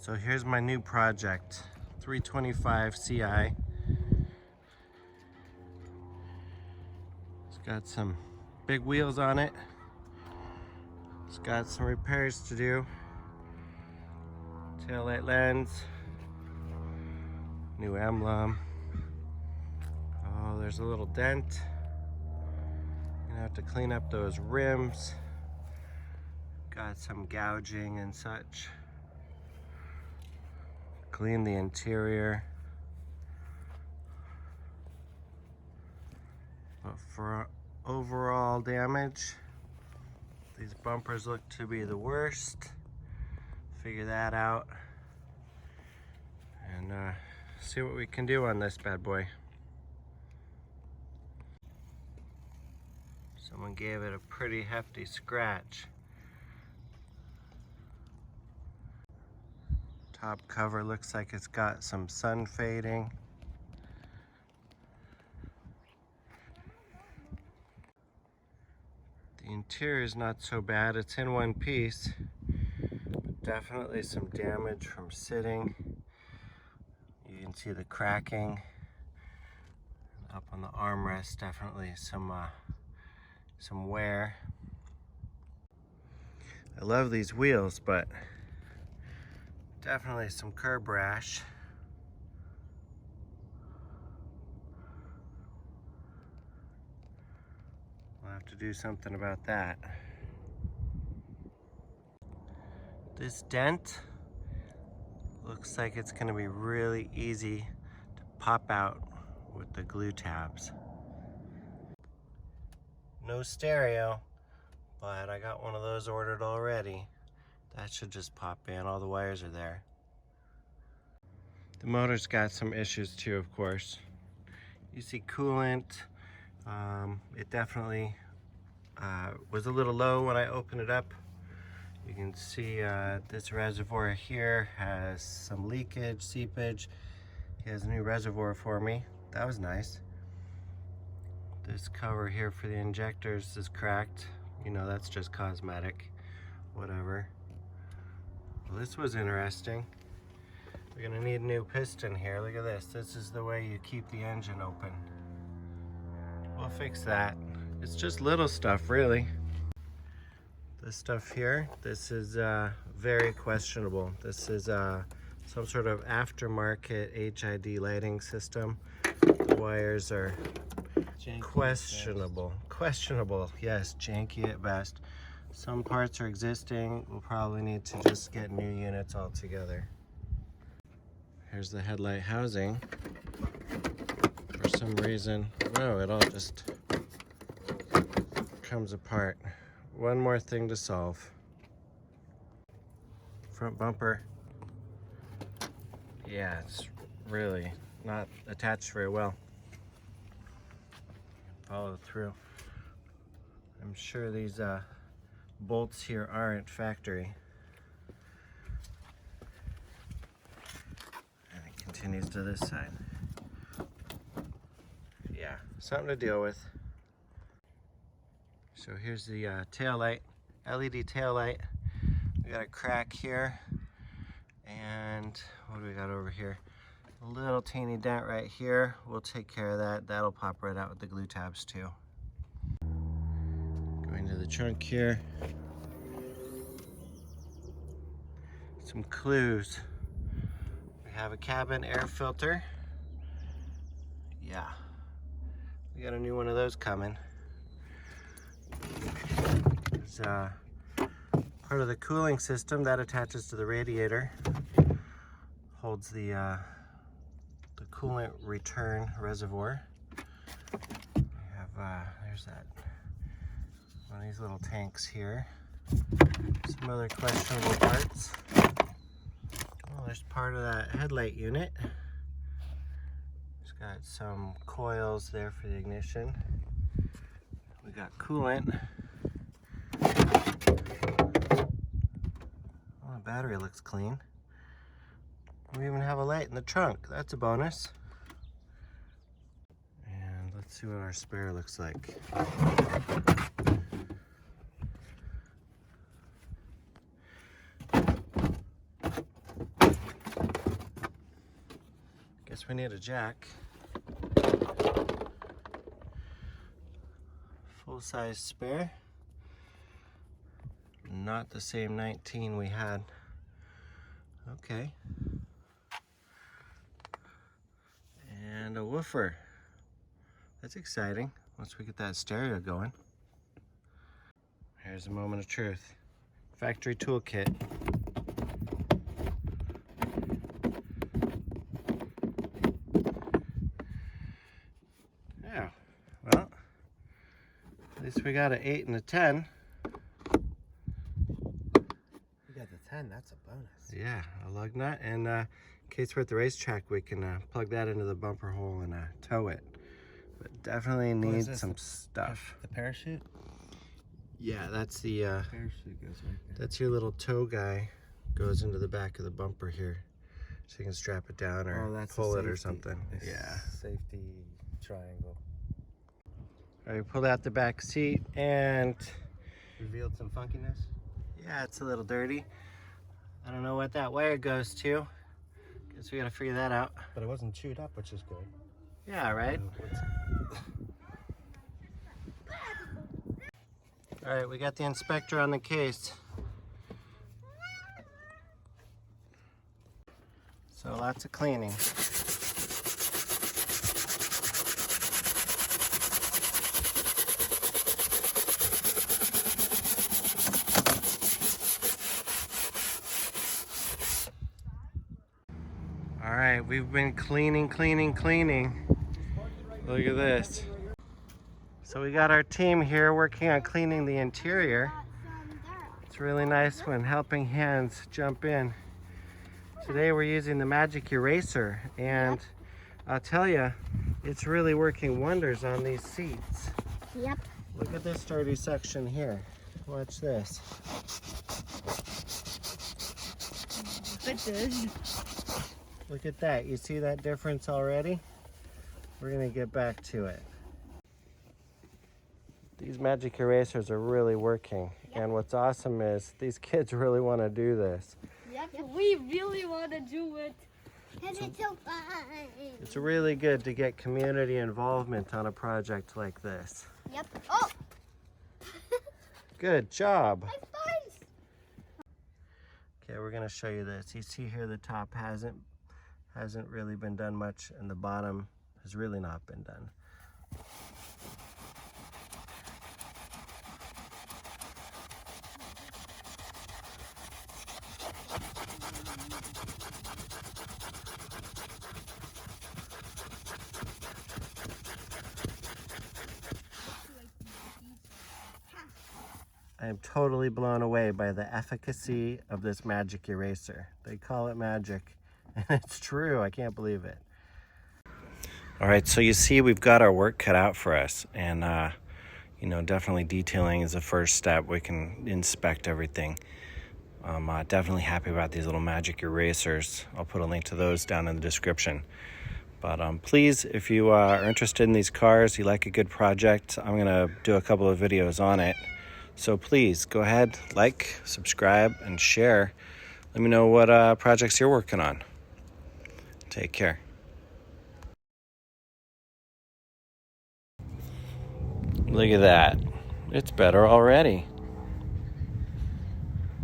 So here's my new project, 325 CI. It's got some big wheels on it. It's got some repairs to do. Taillight lens, new emblem. Oh, there's a little dent. Gonna have to clean up those rims. Got some gouging and such. Clean the interior. But for overall damage, these bumpers look to be the worst. Figure that out and see what we can do on this bad boy. Someone gave it a pretty hefty scratch. Top cover looks like it's got some sun fading. The interior is not so bad. It's in one piece. But definitely some damage from sitting. You can see the cracking. Up on the armrest, definitely some wear. I love these wheels, but definitely some curb rash. We'll have to do something about that. This dent looks like it's going to be really easy to pop out with the glue tabs. No stereo, but I got one of those ordered already. That should just pop in. All the wires are there. The motor's got some issues too, of course. You see coolant. It definitely was a little low when I opened it up. You can see this reservoir here has some leakage, seepage. He has a new reservoir for me. That was nice. This cover here for the injectors is cracked. You know, that's just cosmetic. Whatever. Well, this was interesting. We're gonna need a new piston here. Look at this. This is the way you keep the engine open. We'll fix that. It's just little stuff, really. This stuff here, this is very questionable. This is some sort of aftermarket HID lighting system. The wires are janky questionable, yes, janky at best. Some parts are existing. We'll probably need to just get new units altogether. Here's the headlight housing. For some reason, no, it all just comes apart. One more thing to solve. Front bumper. Yeah, it's really not attached very well. Follow through. I'm sure these bolts here aren't factory. And it continues to this side. Yeah, something to deal with. So here's the tail light, LED tail light. We got a crack here, and what do we got over here? A little teeny dent right here. We'll take care of that. That'll pop right out with the glue tabs too. Going to the trunk here. Some clues. We have a cabin air filter. Yeah, we got a new one of those coming. It's part of the cooling system that attaches to the radiator. Holds the coolant return reservoir. We have there's that one of these little tanks here. Some other questionable parts. Oh, there's part of that headlight unit. It's got some coils there for the ignition. We got coolant. Oh, the battery looks clean. We even have a light in the trunk. That's a bonus. And let's see what our spare looks like. guess we need a jack. Full-size spare. Not the same 19 we had. Okay. And a woofer. That's exciting once we get that stereo going. Here's a moment of truth. Factory toolkit. Yeah, well, at least we got an 8 and a 10. You got the 10, that's a bonus. Yeah, a lug nut, and in case we're at the racetrack, we can plug that into the bumper hole and tow it. But definitely need some stuff. The parachute? Yeah, that's the Parachute goes right there. that's your little tow guy. Goes into the back of the bumper here, so you can strap it down or pull it or something. Yeah. Safety triangle. All right, we pulled out the back seat and Revealed some funkiness. yeah, it's a little dirty. I don't know what that wire goes to. Guess we gotta figure that out. But it wasn't chewed up, which is good. Yeah, right? All right, we got the inspector on the case. So lots of cleaning. All right, we've been cleaning. Look at this. So we got our team here working on cleaning the interior. It's really nice when helping hands jump in. Today we're using the magic eraser, and I'll tell you, it's really working wonders on these seats. Yep. Look at this dirty section here. Watch this. Look at that. You see that difference already? We're gonna get back to it. These magic erasers are really working. Yep. And what's awesome is these kids really want to do this. Yep, we really want to do it. And it's so fun. It's really good to get community involvement on a project like this. Yep. Oh! Good job. High fives! Okay, we're gonna show you this. You see here the top hasn't really been done much, and the bottom has really not been done. I am totally blown away by the efficacy of this magic eraser. They call it magic, and it's true. I can't believe it. All right, so you see we've got our work cut out for us, and you know, definitely detailing is the first step. We can inspect everything. I'm definitely happy about these little magic erasers. I'll put a link to those down in the description. But please, if you are interested in these cars, you like a good project, I'm gonna do a couple of videos on it. So please go ahead, like, subscribe, and share. Let me know what projects you're working on. Take care. Look at that. It's better already.